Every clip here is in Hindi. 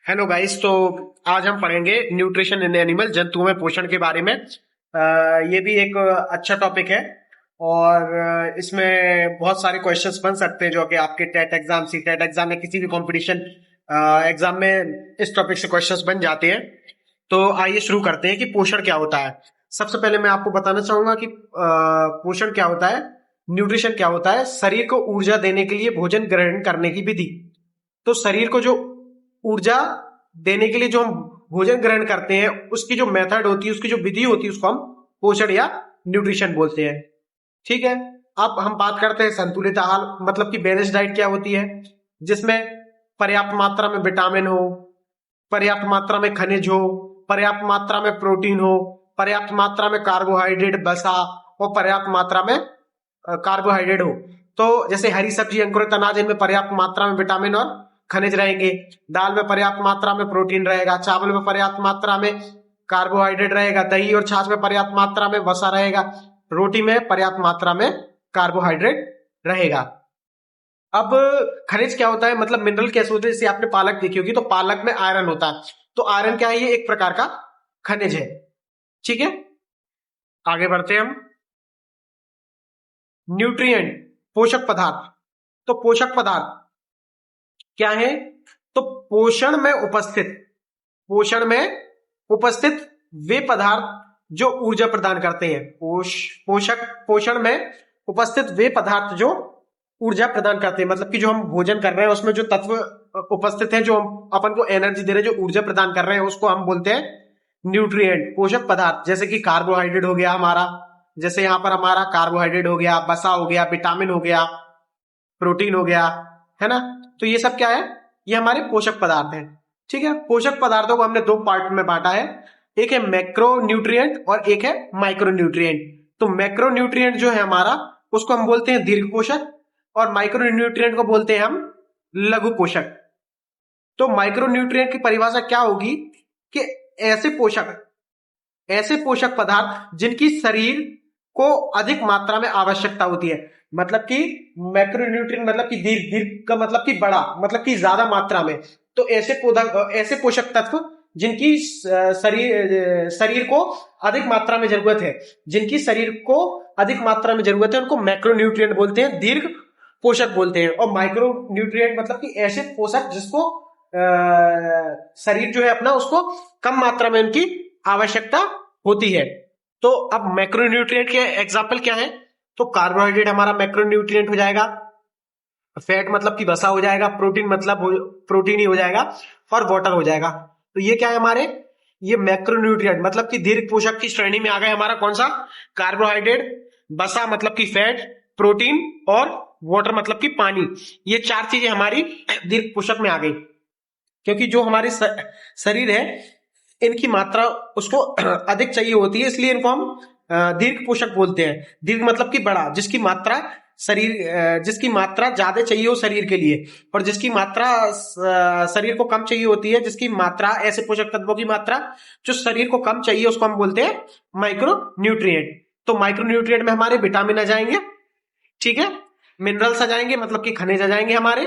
Hello guys. तो आज हम पढ़ेंगे न्यूट्रिशन इन एनिमल, जंतुओं में पोषण के बारे में। ये भी एक अच्छा टॉपिक है और इसमें बहुत सारे क्वेश्चंस बन सकते हैं जो कि आपके TET exam, C TET exam या किसी भी कंपटीशन एग्जाम में इस टॉपिक से क्वेश्चंस बन जाते हैं। तो आइए शुरू करते हैं कि पोषण क्या होता है। सबसे पहले मैं आपको बताना चाहूंगा कि पोषण क्या होता है, न्यूट्रिशन क्या होता है। शरीर को ऊर्जा देने के लिए भोजन ग्रहण करने की विधि। तो शरीर को जो ऊर्जा देने के लिए जो हम भोजन ग्रहण करते हैं उसकी जो मेथड होती है, उसकी जो विधि होती है, उसको हम पोषण या न्यूट्रिशन बोलते हैं। ठीक है। अब हम बात करते हैं संतुलित आहार, मतलब कि बैलेंस डाइट क्या होती है, जिसमें पर्याप्त मात्रा में विटामिन हो, पर्याप्त मात्रा में खनिज हो, पर्याप्त मात्रा में प्रोटीन हो, पर्याप्त मात्रा में कार्बोहाइड्रेट, वसा और पर्याप्त मात्रा में कार्बोहाइड्रेट हो। तो जैसे हरी सब्जी, अंकुरित अनाज, इनमें पर्याप्त मात्रा में विटामिन और खनिज रहेंगे। दाल में पर्याप्त मात्रा में प्रोटीन रहेगा, चावल में पर्याप्त मात्रा में कार्बोहाइड्रेट रहेगा, दही और छाछ में पर्याप्त मात्रा में वसा रहेगा, रोटी में पर्याप्त मात्रा में कार्बोहाइड्रेट रहेगा। अब खनिज क्या होता है, मतलब मिनरल कैसे होते हैं। जैसे आपने पालक देखी होगी, तो पालक में आयरन होता है। तो आयरन क्या है, ये एक प्रकार का खनिज है। ठीक है, आगे बढ़ते हैं हम। न्यूट्रिएंट, पोषक पदार्थ। तो पोषक पदार्थ क्या है, तो पोषण में उपस्थित वे पदार्थ जो ऊर्जा प्रदान करते हैं। पोषण में उपस्थित वे पदार्थ जो ऊर्जा प्रदान करते हैं, मतलब कि जो हम भोजन कर रहे हैं उसमें जो तत्व उपस्थित हैं, जो हम अपन को एनर्जी दे रहे हैं, जो ऊर्जा प्रदान कर रहे हैं, उसको हम बोलते हैं न्यूट्रिएंट, पोषक पदार्थ। जैसे कि कार्बोहाइड्रेट हो गया हमारा, जैसे यहां पर हमारा कार्बोहाइड्रेट हो गया, वसा हो गया, विटामिन हो गया, प्रोटीन हो गया, है ना। तो ये सब क्या है, ये हमारे पोषक पदार्थ हैं। ठीक है, पोषक पदार्थों को हमने दो पार्ट में बांटा है, एक है मैक्रो न्यूट्रिएंट और एक है माइक्रो न्यूट्रिएंट। तो मैक्रो न्यूट्रिएंट जो है हमारा, उसको हम बोलते हैं दीर्घ पोषक, और माइक्रो न्यूट्रिएंट को बोलते हैं हम लघु पोषक। तो माइक्रो न्यूट्रिएंट की परिभाषा क्या होगी कि ऐसे पोषक पदार्थ जिनकी शरीर को अधिक मात्रा में आवश्यकता होती है। मतलब कि मैक्रोन्यूट्रिएंट मतलब कि दीर्घ का मतलब कि बड़ा, मतलब कि ज्यादा मात्रा में। तो ऐसे पोषक तत्व जिनकी शरीर को अधिक मात्रा में जरूरत है, उनको मैक्रोन्यूट्रिएंट बोलते हैं, दीर्घ पोषक बोलते हैं। और माइक्रो न्यूट्रिएंट मतलब कि ऐसे पोषक जिसको शरीर जो है अपना, उसको कम मात्रा में उनकी आवश्यकता होती है। तो अब मैक्रोन्यूट्रिएंट के एग्जाम्पल क्या है, तो कार्बोहाइड्रेट हमारा मैक्रोन्यूट्रिएंट हो जाएगा, फैट मतलब कि वसा हो जाएगा, प्रोटीन मतलब प्रोटीन ही हो जाएगा, और वाटर हो जाएगा। तो ये क्या है हमारे, ये मैक्रोन्यूट्रिएंट मतलब कि दीर्घ पोषक की श्रेणी में आ गए हमारा। कौन सा, कार्बोहाइड्रेट, वसा मतलब कि फैट, प्रोटीन और वाटर मतलब कि पानी। ये चार चीजें हमारी दीर्घ पोषक में आ गई, क्योंकि जो हमारे शरीर है इनकी मात्रा उसको अधिक चाहिए होती है, इसलिए इनको हम दीर्घ पोषक बोलते हैं। दीर्घ मतलब कि बड़ा, जिसकी मात्रा ज्यादा चाहिए हो शरीर के लिए, और जिसकी मात्रा शरीर को कम चाहिए होती है, जिसकी मात्रा, ऐसे पोषक तत्वों की मात्रा जो शरीर को कम चाहिए, उसको हम बोलते हैं माइक्रो न्यूट्रिएंट। तो माइक्रो न्यूट्रिएंट में हमारे विटामिन आ जाएंगे, ठीक है, मिनरल्स आ जाएंगे, मतलब कि खनिज आ जाएंगे हमारे।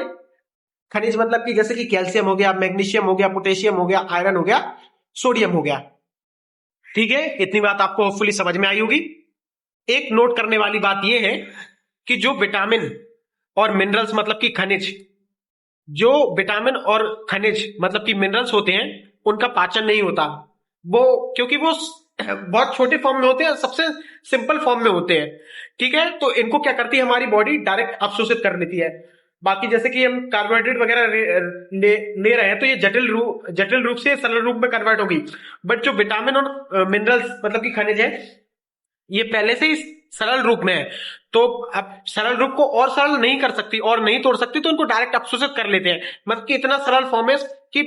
खनिज मतलब कि जैसे कि कैल्शियम हो गया, मैग्नीशियम हो गया, पोटेशियम हो गया, आयरन हो गया, सोडियम हो गया। ठीक है, इतनी बात आपको होपफुली समझ में आई होगी। एक नोट करने वाली बात यह है कि जो विटामिन और मिनरल्स मतलब कि खनिज, जो विटामिन और खनिज मतलब कि मिनरल्स होते हैं, उनका पाचन नहीं होता, वो क्योंकि वो बहुत छोटे फॉर्म में होते हैं, सबसे सिंपल फॉर्म में होते हैं। ठीक है, तो इनको क्या करती है हमारी बॉडी, डायरेक्ट अवशोषित कर लेती है। बाकी जैसे कि हम कार्बोहाइड्रेट वगैरह ले रहे हैं, तो ये जटिल रूप से सरल रूप में कन्वर्ट होगी। बट जो विटामिन और मिनरल्स मतलब कि खनिज है, ये पहले से ही सरल रूप में है। तो अब सरल रूप को और सरल नहीं कर सकती और नहीं तोड़ सकती, तो इनको डायरेक्ट अवशोषित कर लेते हैं। मतलब कि इतना सरल फॉर्म है कि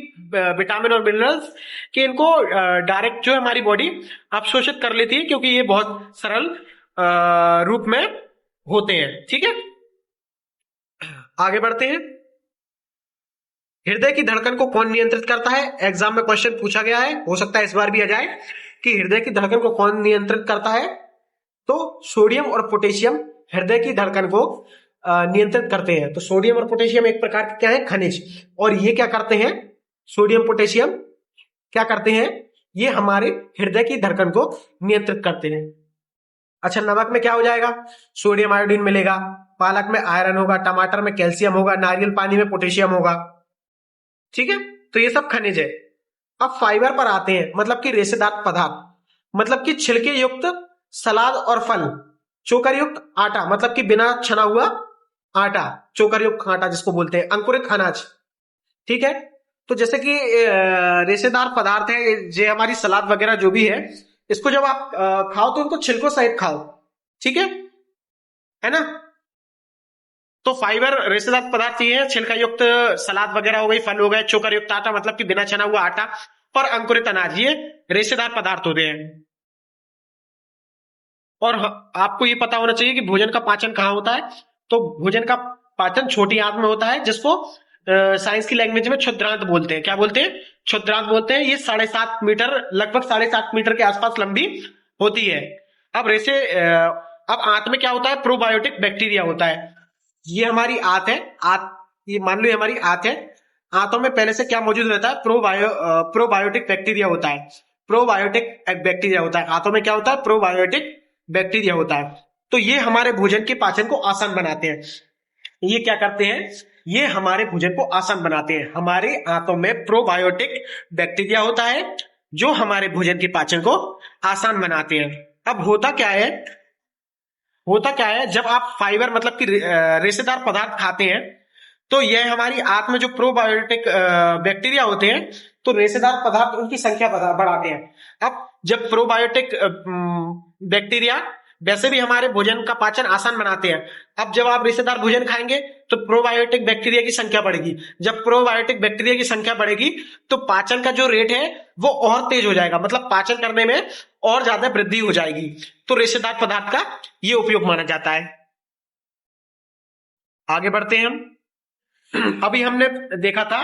विटामिन और मिनरल्स कि इनको डायरेक्ट जो है हमारी बॉडी अवशोषित कर लेती है, क्योंकि ये बहुत सरल रूप में होते हैं। ठीक है, आगे बढ़ते हैं। हृदय की धड़कन को कौन नियंत्रित करता है, एग्जाम में क्वेश्चन पूछा गया है, हो सकता है इस बार भी आ जाए कि हृदय की धड़कन को कौन नियंत्रित करता है। तो सोडियम और पोटेशियम हृदय की धड़कन को नियंत्रित करते हैं। तो सोडियम और पोटेशियम एक प्रकार के क्या है, खनिज, और ये क्या करते हैं, सोडियम पोटेशियम क्या करते हैं, ये हमारे हृदय की धड़कन को नियंत्रित करते हैं। अच्छा, नमक में क्या हो जाएगा, सोडियम आयोडीन मिलेगा, पालक में आयरन होगा, टमाटर में कैल्शियम होगा, नारियल पानी में पोटेशियम होगा। ठीक है, तो ये सब खनिज है। अब फाइबर पर आते हैं, मतलब कि रेशेदार पदार्थ, मतलब कि छिलके युक्त सलाद और फल, चोकर युक्त आटा, मतलब कि बिना छना हुआ आटा, चोकर युक्त आटा जिसको बोलते हैं, अंकुरित अनाज। ठीक है, तो जैसे कि रेशेदार पदार्थ है, ये हमारी सलाद वगैरह जो भी है, इसको जब आप खाओ तो इनको छिलकों सहित खाओ। ठीक है ना। तो फाइबर रेशेदार पदार्थ ये है, छिलका युक्त सलाद वगैरह हो गई, फल हो गए, चोकर युक्त आटा मतलब कि बिना छना हुआ आटा, और अंकुरित अनाज, ये रेशेदार पदार्थ होते हैं। और आपको ये पता होना चाहिए कि भोजन का पाचन कहाँ होता है। तो भोजन का पाचन छोटी आंत में होता है, जिसको साइंस की लैंग्वेज में क्षुद्रांत बोलते हैं। क्या बोलते हैं, क्षुद्रांत बोलते हैं। ये 7.5 मीटर, लगभग 7.5 मीटर के आसपास लंबी होती है। अब अब आंत में क्या होता है, प्रोबायोटिक बैक्टीरिया होता है। ये हमारी आंत है, ये मान लो ये हमारी आंत है। आंतों में पहले से क्या मौजूद रहता है, प्रोबायोटिक बैक्टीरिया होता है। प्रोबायोटिक बैक्टीरिया होता है आंतों में, क्या होता है, प्रोबायोटिक बैक्टीरिया होता है। तो ये हमारे भोजन के पाचन को आसान बनाते हैं। ये क्या करते हैं, ये हमारे भोजन को आसान बनाते हैं। हमारे आंतों में प्रोबायोटिक बैक्टीरिया होता है, जो हमारे भोजन के पाचन को आसान बनाते हैं। अब होता क्या है, जब आप फाइबर मतलब कि रेशेदार पदार्थ खाते हैं, तो यह हमारी आंत में जो प्रोबायोटिक बैक्टीरिया होते हैं, तो रेशेदार पदार्थ उनकी संख्या बढ़ाते हैं। अब जब प्रोबायोटिक बैक्टीरिया वैसे भी हमारे भोजन का पाचन आसान बनाते हैं, अब जब आप रेशेदार भोजन खाएंगे तो प्रोबायोटिक बैक्टीरिया की संख्या बढ़ेगी। जब प्रोबायोटिक बैक्टीरिया की संख्या बढ़ेगी तो पाचन का जो रेट है वो और तेज हो जाएगा, मतलब पाचन करने में और ज्यादा वृद्धि हो जाएगी। तो रेशेदार पदार्थ का ये उपयोग माना जाता है। आगे बढ़ते हैं हम। अभी हमने देखा था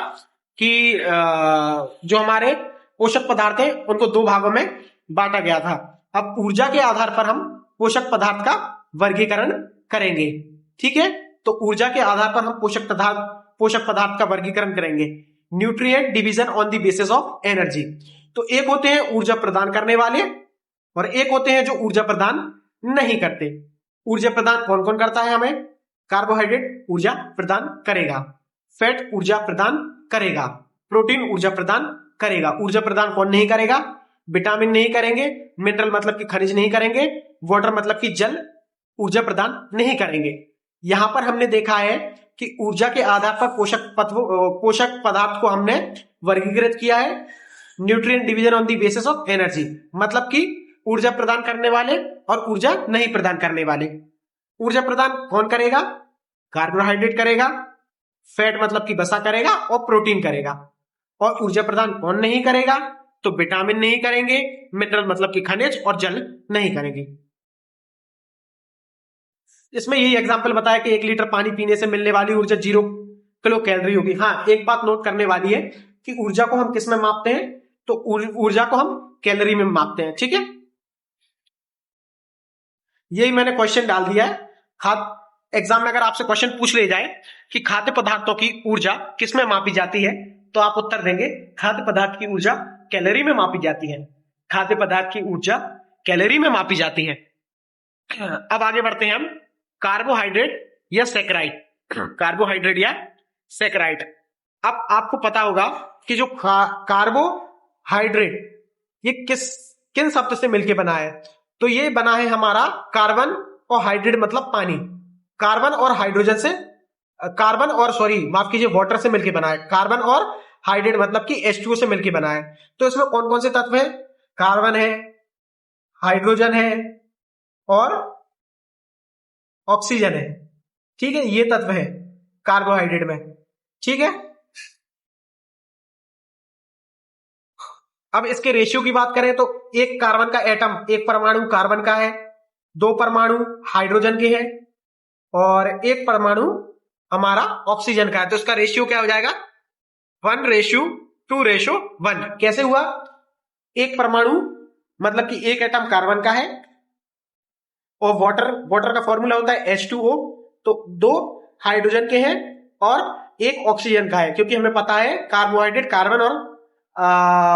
कि जो हमारे पोषक पदार्थ हैं उनको दो भागों में बांटा गया था। अब ऊर्जा के आधार पर हम पोषक पदार्थ का वर्गीकरण करेंगे। ठीक है, तो ऊर्जा के आधार पर हम पोषक पदार्थ का वर्गीकरण करेंगे। Nutrient division on the basis of energy. तो एक होते हैं ऊर्जा प्रदान करने वाले, और एक होते हैं जो ऊर्जा प्रदान नहीं करते। ऊर्जा प्रदान कौन कौन करता है हमें, कार्बोहाइड्रेट ऊर्जा प्रदान करेगा, फैट ऊर्जा प्रदान करेगा, प्रोटीन ऊर्जा प्रदान करेगा। ऊर्जा प्रदान कौन नहीं करेगा, विटामिन नहीं करेंगे, मिनरल मतलब कि खनिज नहीं करेंगे, वाटर मतलब कि जल ऊर्जा प्रदान नहीं करेंगे। यहां पर हमने देखा है कि ऊर्जा के आधार पर पोषक पदार्थ को हमने वर्गीकृत किया है। Nutrient division on the basis of energy, मतलब कि ऊर्जा प्रदान करने वाले और ऊर्जा नहीं प्रदान करने वाले। ऊर्जा प्रदान कौन करेगा, कार्बोहाइड्रेट करेगा, फैट मतलब कि वसा करेगा, और प्रोटीन करेगा। और ऊर्जा प्रदान कौन नहीं करेगा, तो विटामिन नहीं करेंगे, मिनरल मतलब कि खनिज, और जल नहीं करेंगे। इसमें यही एग्जांपल बताया कि 1 लीटर पानी पीने से मिलने वाली ऊर्जा 0 किलो कैलोरी होगी। हाँ, एक बात नोट करने वाली है कि ऊर्जा को हम किस में मापते हैं, तो ऊर्जा को हम कैलोरी में मापते हैं। ठीक है, यही मैंने क्वेश्चन डाल दिया है। एग्जाम में अगर आपसे क्वेश्चन पूछ ले जाए कि खाद्य पदार्थों की ऊर्जा किस में मापी जाती है, तो आप उत्तर देंगे खाद्य पदार्थ की ऊर्जा कैलोरी में मापी जाती है। खाद्य पदार्थ की ऊर्जा कैलोरी में मापी जाती है। अब आगे बढ़ते हैं हम, कार्बोहाइड्रेट या सैकराइड। कार्बोहाइड्रेट या सैकराइड। अब आपको पता होगा कि जो कार्बोहाइड्रेट ये किन शब्द से मिलकर बना है, तो ये बना है हमारा कार्बन और हाइड्रेट मतलब पानी, कार्बन और हाइड्रोजन से, माफ कीजिए, वाटर से मिलकर बना है। कार्बन और हाइड्रेट मतलब कि H2O से मिलकर बना है। तो इसमें कौन कौन से तत्व है, कार्बन है, हाइड्रोजन है और ऑक्सीजन है। ठीक है, ये तत्व है कार्बोहाइड्रेट में। ठीक है, अब इसके रेशियो की बात करें तो एक कार्बन का एटम, एक परमाणु कार्बन का है, 2 परमाणु हाइड्रोजन के हैं, और एक परमाणु हमारा ऑक्सीजन का है। तो इसका रेशियो क्या हो जाएगा, 1:2:1। कैसे हुआ, एक परमाणु मतलब कि एक एटम कार्बन का है, और वाटर का फॉर्मूला होता है H2O, तो 2 हाइड्रोजन के हैं और एक ऑक्सीजन का है, क्योंकि हमें पता है कार्बोहाइड्रेट कार्बन और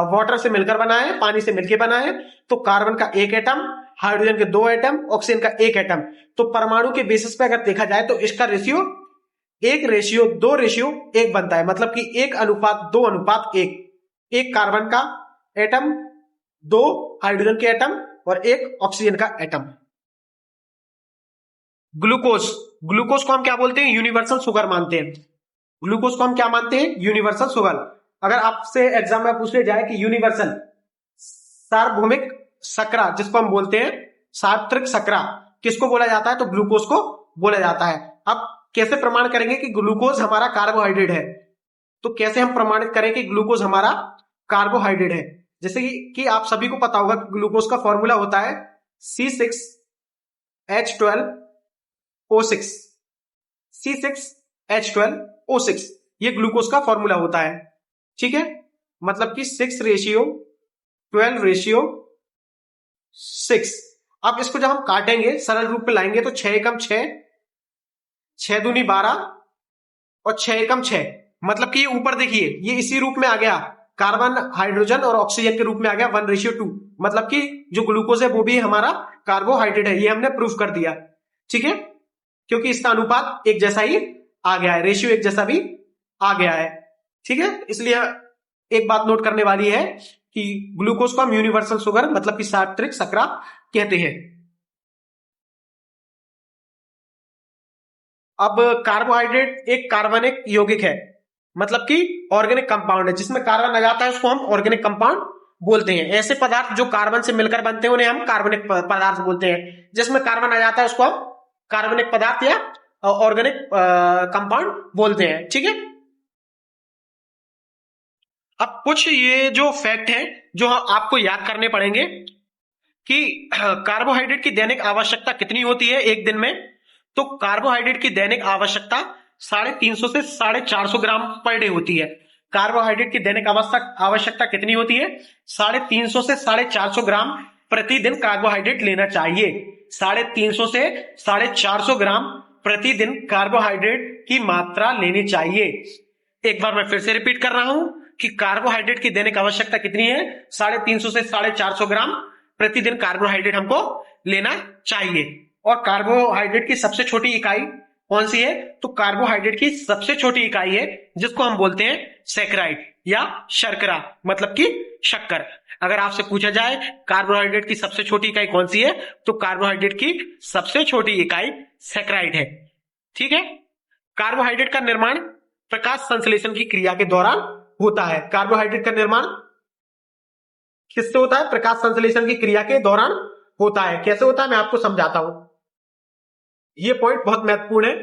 वाटर से मिलकर बना है, पानी से मिलकर बना है। तो कार्बन का एक एटम, हाइड्रोजन के 2 एटम, ऑक्सीजन का 1 एटम। तो परमाणु के बेसिस पे अगर देखा जाए तो इसका रेशियो 1:2:1 बनता है, मतलब कि 1:2:1। एक कार्बन का एटम, 2 हाइड्रोजन के एटम और 1 ऑक्सीजन का एटम। ग्लूकोज, ग्लूकोज को हम क्या बोलते हैं? यूनिवर्सल शुगर मानते हैं। ग्लूकोज को हम क्या मानते हैं? Universal sugar. अगर आपसे एग्जाम में पूछ जाए कि यूनिवर्सल सार्वभौमिक शकरा, जिसको हम बोलते हैं सार्वत्रिक शकरा, किसको बोला जाता है? तो ग्लूकोज को बोला जाता है। अब कैसे प्रमाण करेंगे कि ग्लूकोज हमारा कार्बोहाइड्रेट है? तो कैसे हम प्रमाणित करें कि ग्लूकोज हमारा कार्बोहाइड्रेट है? जैसे कि आप सभी को पता होगा कि ग्लूकोज का फॉर्मूला होता है C6H12O6। C6H12O6 ये ग्लूकोज का फॉर्मूला होता है, ठीक है। मतलब कि 6:12:6। अब इसको जब हम काटेंगे, सरल रूप में लाएंगे तो 6 एकम 6, 6 दूनी 12 और 6 एकम 6। मतलब कि ये ऊपर देखिए, ये इसी रूप में आ गया, कार्बन हाइड्रोजन और ऑक्सीजन के रूप में आ गया 1:2। मतलब कि जो ग्लूकोज है वो भी हमारा कार्बोहाइड्रेट है, ये हमने प्रूफ कर दिया, ठीक है, क्योंकि इसका अनुपात एक जैसा ही आ गया है, रेशियो एक जैसा भी आ गया है, ठीक है। इसलिए एक बात नोट करने वाली है कि ग्लूकोज को हम यूनिवर्सल शुगर मतलब कि सार्वत्रिक शकरा कहते हैं। अब कार्बोहाइड्रेट एक कार्बनिक यौगिक है, मतलब कि ऑर्गेनिक कंपाउंड है। जिसमें कार्बन आ जाता है उसको हम ऑर्गेनिक कंपाउंड बोलते हैं। ऐसे पदार्थ जो कार्बन से मिलकर बनते हैं उन्हें हम कार्बनिक पदार्थ बोलते हैं। जिसमें कार्बन आ जाता है उसको हम कार्बनिक पदार्थ या ऑर्गेनिक कंपाउंड बोलते हैं, ठीक है। अब कुछ ये जो फैक्ट है जो आपको याद करने पड़ेंगे कि कार्बोहाइड्रेट की दैनिक आवश्यकता कितनी होती है एक दिन में। तो कार्बोहाइड्रेट की दैनिक आवश्यकता 350 से 450 ग्राम पर डे होती है। कार्बोहाइड्रेट की दैनिक आवश्यकता कितनी होती है? 350 से 450 ग्राम प्रतिदिन कार्बोहाइड्रेट लेना चाहिए। 350 से 450 ग्राम प्रतिदिन कार्बोहाइड्रेट की मात्रा लेनी चाहिए। एक बार मैं फिर से रिपीट कर रहा हूं कि कार्बोहाइड्रेट की दैनिक आवश्यकता कितनी है? 350 से 450 ग्राम प्रतिदिन कार्बोहाइड्रेट हमको लेना चाहिए। और कार्बोहाइड्रेट की सबसे छोटी इकाई कौन सी है? तो कार्बोहाइड्रेट की सबसे छोटी इकाई है जिसको हम बोलते हैं सैकराइड या शर्करा, मतलब कि शक्कर। अगर आपसे पूछा जाए कार्बोहाइड्रेट की सबसे छोटी इकाई कौन सी है, तो कार्बोहाइड्रेट की सबसे छोटी इकाई सैकराइड है, ठीक है। कार्बोहाइड्रेट का निर्माण प्रकाश संश्लेषण की क्रिया के दौरान होता है। कार्बोहाइड्रेट का निर्माण किससे होता है? प्रकाश संश्लेषण की क्रिया के दौरान होता है। कैसे होता है मैं आपको समझाता हूं, ये पॉइंट बहुत महत्वपूर्ण है।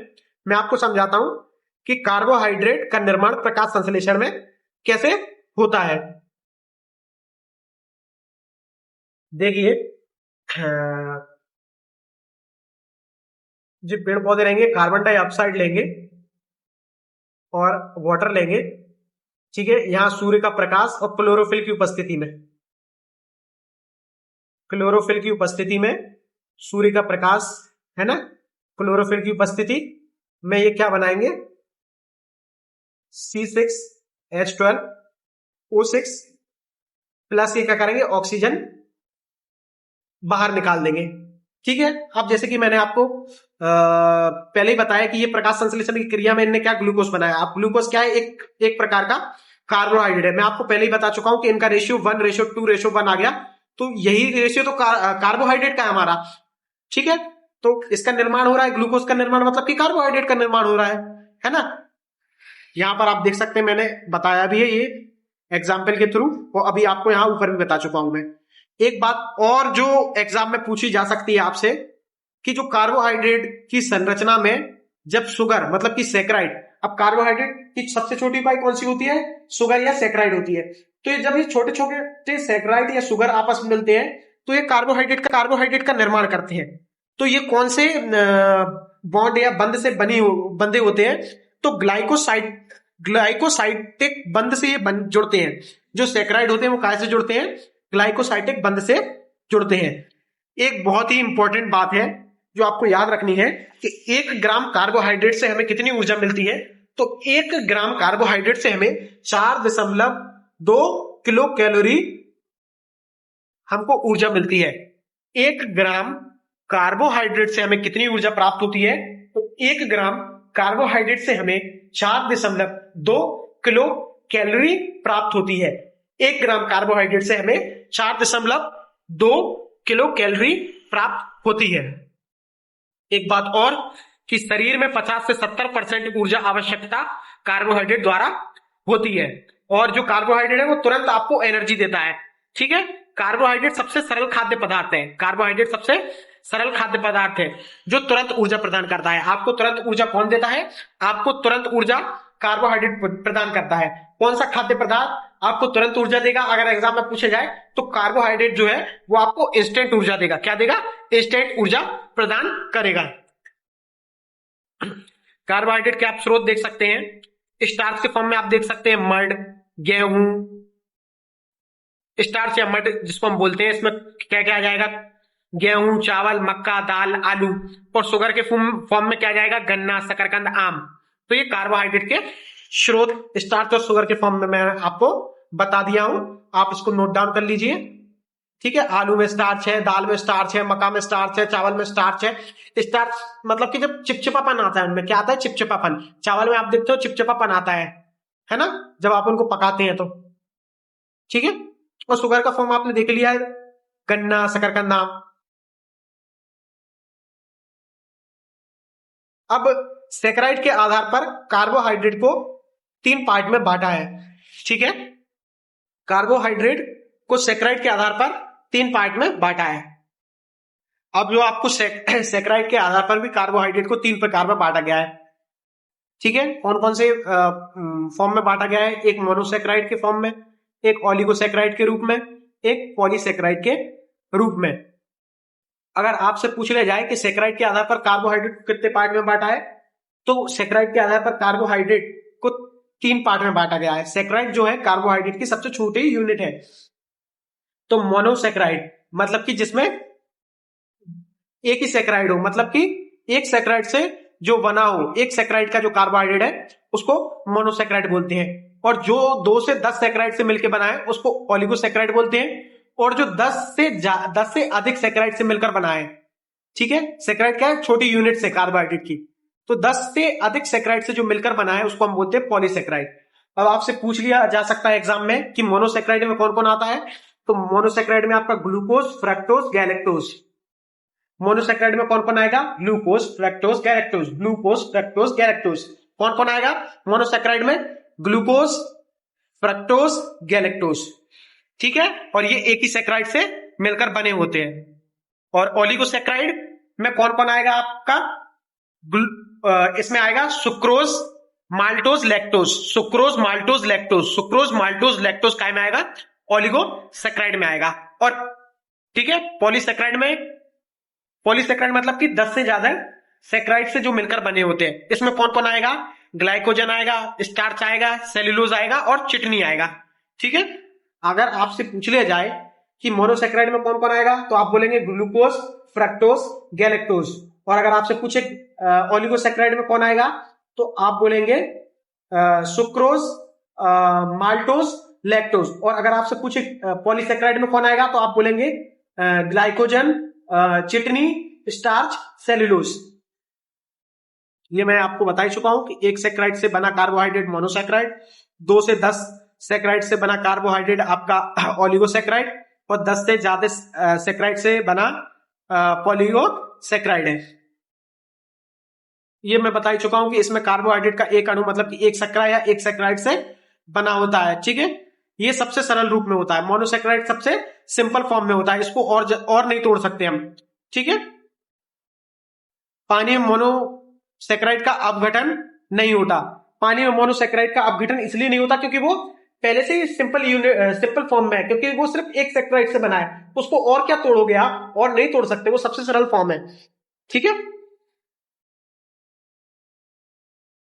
मैं आपको समझाता हूं कि कार्बोहाइड्रेट का निर्माण प्रकाश संश्लेषण में कैसे होता है। देखिए, जो पेड़ पौधे रहेंगे कार्बन डाइऑक्साइड लेंगे और वाटर लेंगे, ठीक है। यहां सूर्य का प्रकाश और क्लोरोफिल की उपस्थिति में, क्लोरोफिल की उपस्थिति में सूर्य का प्रकाश है ना, क्लोरोफिल की उपस्थिति में ये क्या बनाएंगे? C6H12O6 प्लस ये क्या करेंगे? ऑक्सीजन बाहर निकाल देंगे, ठीक है। अब जैसे कि मैंने आपको पहले ही बताया कि ये प्रकाश संश्लेषण की क्रिया में इनने क्या ग्लूकोज बनाया। अब ग्लूकोज क्या है? एक प्रकार का कार्बोहाइड्रेट है। मैं आपको पहले ही बता चुका हूं कि इनका रेशियो 1:2:1 आ गया। तो यही रेशियो तो कार्बोहाइड्रेट का है हमारा, ठीक है। तो इसका निर्माण हो रहा है, ग्लूकोज का निर्माण मतलब कि कार्बोहाइड्रेट का निर्माण हो रहा है ना। यहां पर आप देख सकते हैं, मैंने बताया भी है ये एग्जाम्पल के थ्रू, और अभी आपको यहां ऊपर भी बता चुका हूं मैं। एक बात और जो एग्जाम में पूछी जा सकती है आपसे कि जो कार्बोहाइड्रेट की संरचना में जब शुगर मतलब कि सैकराइड, अब कार्बोहाइड्रेट की सबसे छोटी इकाई कौन सी होती है? शुगर या सैकराइड होती है। तो ये जब ये छोटे छोटे सैकराइड या शुगर आपस में मिलते हैं तो ये कार्बोहाइड्रेट का निर्माण करते हैं। तो ये कौन से बॉन्ड या बंध से बंधे होते हैं? तो ग्लाइकोसाइटिक बंध से ये जुड़ते हैं। जो सैकराइड होते हैं वो काहे से जुड़ते हैं? ग्लाइकोसाइटिक बंध से जुड़ते हैं। एक बहुत ही इंपॉर्टेंट बात है जो आपको याद रखनी है कि 1 ग्राम कार्बोहाइड्रेट से हमें कितनी ऊर्जा मिलती है? तो 1 ग्राम कार्बोहाइड्रेट से हमें 4.2 किलो कैलोरी हमको ऊर्जा मिलती है। 1 ग्राम कार्बोहाइड्रेट से हमें कितनी ऊर्जा प्राप्त होती है? तो 1 ग्राम कार्बोहाइड्रेट से हमें 4.2 किलो कैलोरी प्राप्त होती है। 1 ग्राम कार्बोहाइड्रेट से हमें 4.2 किलो कैलोरी प्राप्त होती है। एक बात और कि शरीर में 50 से 70% ऊर्जा आवश्यकता कार्बोहाइड्रेट द्वारा होती है, और जो कार्बोहाइड्रेट है वो तुरंत आपको एनर्जी देता है। ठीक है, कार्बोहाइड्रेट सबसे सरल खाद्य पदार्थ है। कार्बोहाइड्रेट सबसे सरल खाद्य पदार्थ है जो तुरंत ऊर्जा प्रदान करता है। आपको तुरंत ऊर्जा कौन देता है? आपको तुरंत ऊर्जा कार्बोहाइड्रेट प्रदान करता है। कौन सा खाद्य पदार्थ आपको तुरंत ऊर्जा देगा? अगर एग्जाम में पूछे जाए तो कार्बोहाइड्रेट जो है वो आपको इंस्टेंट ऊर्जा देगा। क्या देगा? इंस्टेंट ऊर्जा प्रदान करेगा। कार्बोहाइड्रेट के आप स्रोत देख सकते हैं। स्टार्च के फॉर्म में आप देख सकते हैं मड, गेहूं, स्टार्च या मड जिसको हम बोलते हैं, इसमें क्या क्या आ जाएगा? गेहूं, चावल, मक्का, दाल, आलू। और शुगर के फॉर्म में क्या जाएगा? गन्ना, शकरकंद, आम। तो ये कार्बोहाइड्रेट के स्रोत स्टार्च और शुगर के फॉर्म में मैं आपको बता दिया हूं, आप इसको नोट डाउन कर लीजिए। ठीक है, आलू में स्टार्च है, दाल में स्टार्च है, मक्का में स्टार्च है, चावल में स्टार्च है। स्टार्च मतलब कि जब चिपचिपापन आता है उनमें, क्या आता है? चिपचिपापन। चावल में आप देखते हो चिपचिपापन आता है ना, जब आप उनको पकाते हैं तो। ठीक है, और शुगर का फॉर्म आपने देख लिया है, गन्ना, शकरकंद, आम। अब सैकराइड के आधार पर कार्बोहाइड्रेट को 3 पार्ट में बांटा है। ठीक है, कार्बोहाइड्रेट को सैकराइड के आधार पर 3 पार्ट में बांटा है। अब जो आपको सैकराइड के आधार पर भी कार्बोहाइड्रेट को 3 प्रकार में बांटा गया है। ठीक है, कौन कौन से फॉर्म में बांटा गया है? एक मोनोसैकराइड के फॉर्म में, एक ओलिगोसैकराइड के रूप में, एक पॉलीसैकराइड के रूप में। अगर आपसे पूछ लिया जाए कि सैकराइड के आधार पर कार्बोहाइड्रेट को कितने पार्ट में बांटा है, तो सैकराइड के आधार पर कार्बोहाइड्रेट को 3 पार्ट में बांटा गया है। सैकराइड जो है कार्बोहाइड्रेट की सबसे छोटी यूनिट है। तो मोनोसैकराइड मतलब कि जिसमें एक ही सैकराइड हो, मतलब कि एक सैकराइड से जो बना हो, एक सैकराइड का जो कार्बोहाइड्रेट है उसको मोनोसैकराइड बोलते हैं। और जो 2 से 10 सैकराइड से मिलकर बना है उसको ओलिगोसैकराइड बोलते हैं। और जो 10 से अधिक सैकराइड से मिलकर बना है, ठीक है, सैकराइड क्या है? छोटी यूनिट से कार्बोहाइड्रेट की। तो 10 से अधिक सैकराइड से जो मिलकर बना है उसको हम बोलते हैं पॉलीसैकराइड। अब आपसे पूछ लिया जा सकता है एग्जाम में कि मोनोसैकराइड में कौन कौन आता है, तो मोनोसैकराइड में आपका ग्लूकोज, फ्रक्टोज, गैलेक्टोज। मोनोसैकराइड में कौन कौन आएगा? Glucose, fructose, galactose. Glucose, fructose, galactose. कौन कौन आएगा मोनोसैकराइड में? Glucose, fructose, galactose. ठीक है, और ये एक ही सैकराइड से मिलकर बने होते हैं। और ओलिगोसैकराइड में कौन कौन आएगा आपका? इसमें आएगा sucrose, maltose, lactose. Sucrose, maltose, lactose. Sucrose, maltose, lactose काय में आएगा? ओलिगोसैकराइड में आएगा। और ठीक है, पॉलीसैकराइड मतलब कि 10 से ज्यादा सैकराइड से जो मिलकर बने होते हैं। इसमें कौन कौन आएगा? ग्लाइकोजन आएगा, स्टार्च आएगा, सेल्यूलोज आएगा और चिटनी आएगा। ठीक है, अगर आपसे पूछ लिया जाए कि मोनोसैकराइड में कौन कौन आएगा, तो आप बोलेंगे ग्लूकोज, फ्रक्टोज, गैलेक्टोज। और अगर आपसे पूछे ओलिगोसैकराइड में कौन आएगा, तो आप बोलेंगे सुक्रोज, माल्टोज, लैक्टोज। और अगर आपसे पूछे पॉलीसैकराइड में कौन आएगा, तो आप बोलेंगे ग्लाइकोजन, चिटनी, स्टार्च, सेल्यूलोज। ये मैं आपको बता ही चुका हूं कि एक सैकराइड से बना कार्बोहाइड्रेट मोनोसैकराइड, 2 से 10 सैकराइड से बना कार्बोहाइड्रेट आपका ओलिगोसैकराइड, और 10 से ज्यादा सैकराइड से बना पॉलीगोसैकराइड है। ये मैं बता ही चुका हूं कि इसमें कार्बोहाइड्रेट का एक अणु मतलब कि एक सैकराइड या एक सैकराइड से बना होता है। ठीक है, ये सबसे सरल रूप में होता है। मोनोसैकराइड सबसे सिंपल फॉर्म में होता है, इसको और नहीं तोड़ सकते हम। ठीक है, पानी में मोनोसैकराइड का अपघटन नहीं होता। पानी में मोनोसैकराइड का अपघटन इसलिए नहीं होता क्योंकि वो पहले से ही सिंपल फॉर्म में है, क्योंकि वो सिर्फ एक सैकराइड से बना है। उसको और क्या तोड़ोगे आप? और नहीं तोड़ सकते, वो सबसे सरल फॉर्म है। ठीक है,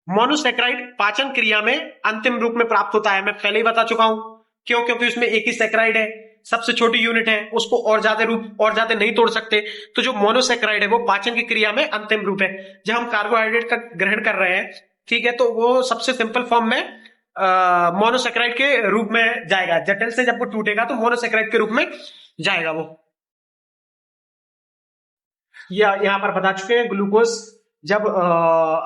मोनोसैकराइड पाचन क्रिया में अंतिम रूप में प्राप्त होता है। मैं पहले ही बता चुका हूं क्यों, क्योंकि उसमें एक ही सैकराइड है, सबसे छोटी यूनिट है, उसको और ज्यादा नहीं तोड़ सकते। तो जो मोनोसैकराइड है वो पाचन की क्रिया में अंतिम रूप है। जब हम कार्बोहाइड्रेट का ग्रहण कर रहे हैं ठीक है, तो वो सबसे सिंपल फॉर्म में मोनोसेक्राइड के रूप में जाएगा। जटिल से जब वो टूटेगा तो मोनोसेक्राइड के रूप में जाएगा वो। यहाँ पर बता चुके हैं ग्लूकोज जब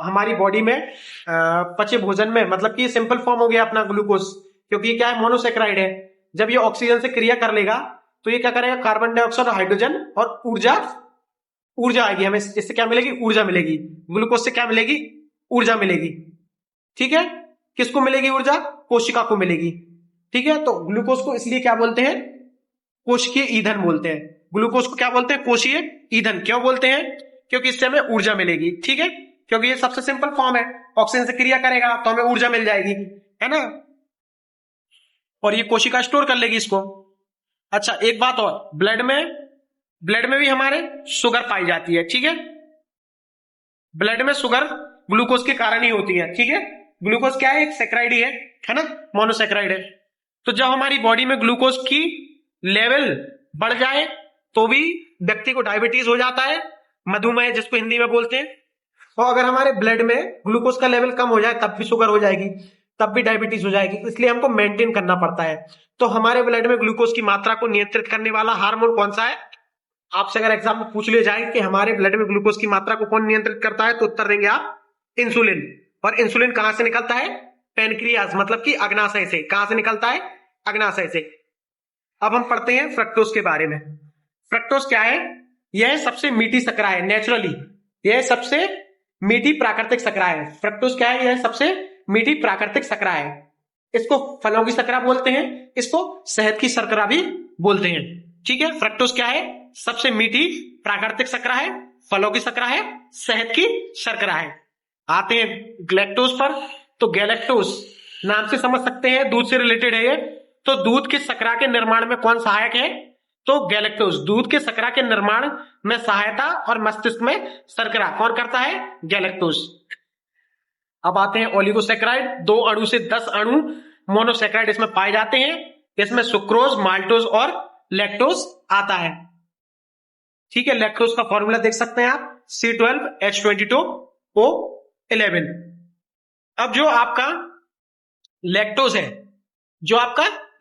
हमारी बॉडी में पचे भोजन में, मतलब कि सिंपल फॉर्म हो गया अपना ग्लूकोज, क्योंकि ये क्या है, मोनोसेक्राइड है। जब ये ऑक्सीजन से क्रिया कर लेगा तो ये क्या करेगा, कार्बन डाइऑक्साइड और हाइड्रोजन और ऊर्जा आएगी हमें। इससे क्या मिलेगी, ऊर्जा मिलेगी। ग्लूकोज से क्या मिलेगी, ऊर्जा मिलेगी। ठीक है, किसको मिलेगी ऊर्जा, कोशिका को मिलेगी। ठीक है, तो ग्लूकोज को इसलिए क्या बोलते हैं, कोशिकीय ईंधन बोलते हैं। ग्लूकोज को क्या बोलते हैं, कोशिकीय ईंधन। क्यों बोलते हैं, क्योंकि इससे हमें ऊर्जा मिलेगी। ठीक है, क्योंकि ये सबसे सिंपल फॉर्म है, ऑक्सीजन से क्रिया करेगा तो हमें ऊर्जा मिल जाएगी, है ना, और ये कोशिका स्टोर कर लेगी इसको। अच्छा, एक बात और, ब्लड में भी हमारे शुगर पाई जाती है। ठीक है, ब्लड में शुगर ग्लूकोज के कारण ही होती है। ठीक है, ग्लूकोज क्या है, एक सेक्राइड ही है ना, मोनोसेक्राइड है। तो जब हमारी बॉडी में ग्लूकोज की लेवल बढ़ जाए तो भी व्यक्ति को डायबिटीज हो जाता है, मधुमेह जिसको हिंदी में बोलते हैं। और अगर हमारे ब्लड में ग्लूकोज का लेवल कम हो जाए तब भी शुगर हो जाएगी, तब भी डायबिटीज हो जाएगी। इसलिए हमको मेंटेन करना पड़ता है। तो हमारे ब्लड में ग्लूकोज की मात्रा को नियंत्रित करने वाला हार्मोन कौन सा है, आपसे अगर एग्जाम में पूछ लिया जाए कि हमारे ब्लड में ग्लूकोज की मात्रा को कौन नियंत्रित करता है, तो उत्तर देंगे आप इंसुलिन। और इंसुलिन कहां से निकलता है, पेनक्रियाज, मतलब कि अग्नाशय से। कहां से निकलता है, अग्नाशय से। अब हम पढ़ते हैं फ्रक्टोज के बारे में। फ्रक्टोज क्या है, यह सबसे मीठी शर्करा है, नेचुरली यह सबसे मीठी प्राकृतिक शर्करा है। फ्रक्टोज क्या है, यह सबसे मीठी प्राकृतिक शर्करा है। इसको फलों की शर्करा बोलते हैं, इसको शहद की शर्करा भी बोलते हैं। ठीक है, फ्रक्टोज क्या है, सबसे मीठी प्राकृतिक शर्करा है, फलों की शर्करा है, शहद की शर्करा है। आते हैं गैलेक्टोज पर। तो गैलेक्टोज नाम से समझ सकते हैं दूध से रिलेटेड है ये। तो दूध की शर्करा के निर्माण में कौन सहायक है, तो गैलेक्टोज दूध के शर्करा के निर्माण में सहायता और मस्तिष्क में शर्करा कौन करता है, गैलेक्टोज। अब आते हैं ओलिगोसेक्राइड। 2 अणु से 10 अणु मोनोसेक्राइड इसमें पाए जाते हैं। इसमें सुक्रोज, माल्टोज और लैक्टोज आता है। ठीक है, लैक्टोज का फॉर्मूला देख सकते हैं आप, C12H22O11। अब जो आपका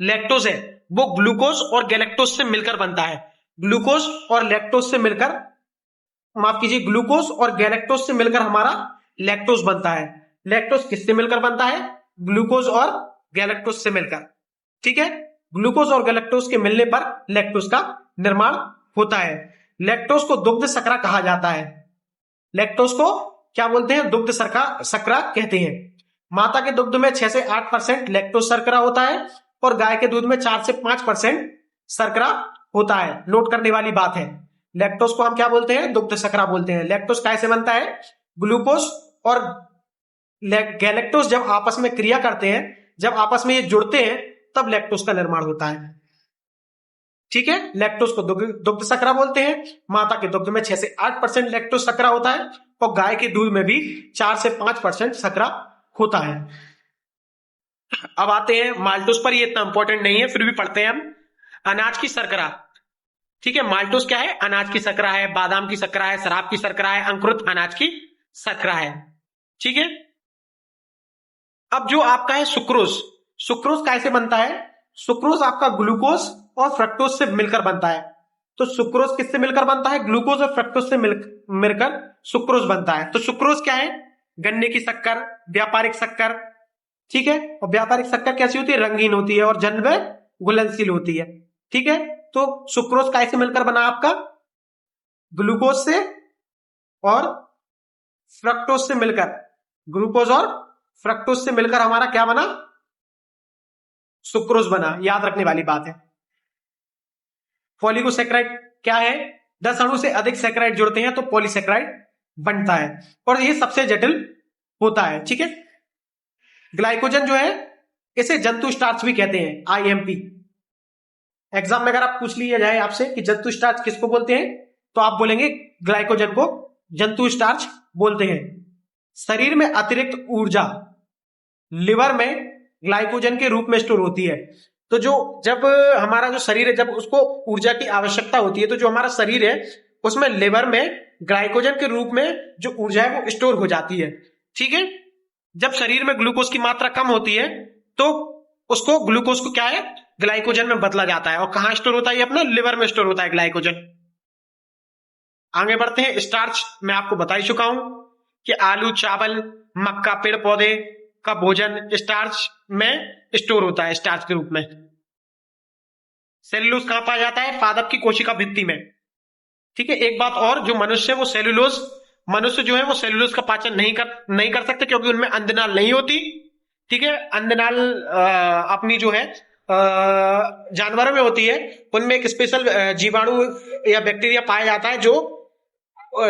लैक्टोज है, वो ग्लूकोज और गैलेक्टोज से मिलकर बनता है। ग्लूकोज और लैक्टोज से मिलकर, माफ कीजिए, ग्लूकोज और गैलेक्टोज से मिलकर हमारा लैक्टोज बनता है। लैक्टोज किससे मिलकर बनता है, ग्लूकोज और गैलेक्टोज से मिलकर। ठीक है, ग्लूकोज और गैलेक्टोज के मिलने पर लैक्टोज का निर्माण होता है। लैक्टोज को दुग्ध शर्करा कहा जाता है। लैक्टोज को क्या बोलते हैं, दुग्ध शर्करा कहते हैं। माता के दुग्ध में 6 से 8% लैक्टोज शर्करा होता है और गाय के दूध में 4 से 5% शर्करा होता है। नोट करने वाली बात है, लैक्टोज को हम क्या बोलते हैं, दुग्ध शर्करा बोलते हैं। लैक्टोज कैसे बनता है, ग्लूकोज और गैलेक्टोज जब आपस में क्रिया करते हैं, जब आपस में ये जुड़ते हैं, तब लैक्टोज का निर्माण होता है। ठीक है, लैक्टोज को दुग्ध शर्करा बोलते हैं। माता के दुग्ध में 6 से 8% लैक्टोज शर्करा होता है और गाय के दूध में भी 4 से 5% शर्करा होता है। अब आते हैं माल्टोज पर, ये इतना इंपॉर्टेंट नहीं है, फिर भी पढ़ते हैं हम। अनाज की शर्करा। ठीक है, माल्टोज क्या है, अनाज की शर्करा है, बादाम की शर्करा है, शराब की शर्करा है, अंकुरित अनाज की शर्करा है। ठीक है, अब जो आपका है सुक्रोज। सुक्रोज कैसे बनता है, सुक्रोज आपका ग्लूकोज और फ्रक्टोज से मिलकर बनता है। तो सुक्रोज किससे मिलकर बनता है, ग्लूकोज और फ्रक्टोज से मिलकर सुक्रोज बनता है। तो सुक्रोज क्या है, गन्ने की शक्कर, व्यापारिक शक्कर। ठीक है, और व्यापारिक शक्कर कैसी होती है, रंगीन होती है और जल में घुलनशील होती है। ठीक है, तो सुक्रोज कैसे मिलकर बना आपका, ग्लूकोज से और फ्रक्टोज से मिलकर। ग्लूकोज और फ्रक्टोज से मिलकर हमारा क्या बना, सुक्रोज बना। याद रखने वाली बात है। पॉलीगोसेक्राइड क्या है, 10 अणु से अधिक सेक्राइड जुड़ते हैं तो पॉलीसेक्राइड बनता है और ये सबसे जटिल होता है। ठीक है, ग्लाइकोजन जो है, इसे जंतु स्टार्च भी कहते हैं, IMP। एग्जाम में अगर आप पूछ लिया जाए आपसे कि जंतु स्टार्च किसको बोलते हैं, तो आप बोलेंगे ग्लाइकोजन को जंतु स्टार्च बोलते हैं। शरीर में अतिरिक्त ऊर्जा लिवर में ग्लाइकोजन के रूप में स्टोर होती है। तो जब हमारा जो शरीर है, जब उसको ऊर्जा की आवश्यकता होती है, तो जो हमारा शरीर है उसमें लिवर में ग्लाइकोजन के रूप में जो ऊर्जा है वो स्टोर हो जाती है। ठीक है, जब शरीर में ग्लूकोज की मात्रा कम होती है तो उसको ग्लूकोज को क्या है, ग्लाइकोजन में बदला जाता है। और कहां स्टोर होता है ये अपना, लिवर में स्टोर होता है ग्लाइकोजन। आगे बढ़ते हैं। स्टार्च मैं आपको बता ही चुका हूं कि आलू, चावल, मक्का, पेड़ पौधे का भोजन स्टार्च में स्टोर होता है, स्टार्च के रूप में। सेलुलोज कहां पाया जाता है, पादप की कोशिका भित्ति में। ठीक है, एक बात और, जो मनुष्य वो सेलुलोज, मनुष्य जो है वो सेलुलोज का पाचन नहीं कर सकते क्योंकि उनमें अंदनाल नहीं होती। ठीक है, अंदनाल अपनी जो है जानवरों में होती है, उनमें एक स्पेशल जीवाणु या बैक्टीरिया पाया जाता है जो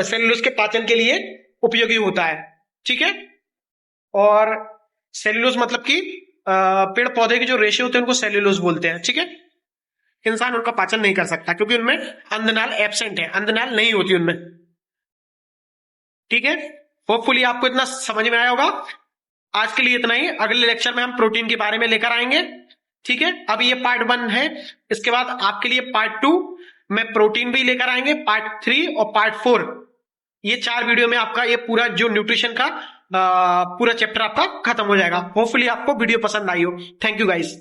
सेलुलोज के पाचन के लिए उपयोगी होता है। ठीक है, और सेलुलोज मतलब कि पेड़ पौधे के जो रेशे होते हैं उनको सेलुलोज बोलते हैं। ठीक है, इंसान उनका पाचन नहीं कर सकता क्योंकि उनमें अंदनाल एब्सेंट है, अंदनाल नहीं होती उनमें। ठीक है, होपफुली आपको इतना समझ में आया होगा। आज के लिए इतना ही, अगले लेक्चर में हम प्रोटीन के बारे में लेकर आएंगे। ठीक है, अब ये पार्ट 1 है, इसके बाद आपके लिए पार्ट 2 में प्रोटीन भी लेकर आएंगे, पार्ट 3 और पार्ट 4। ये 4 वीडियो में आपका ये पूरा जो न्यूट्रिशन का पूरा चैप्टर आपका खत्म हो जाएगा। होपफुली आपको वीडियो पसंद आई हो। Thank you guys.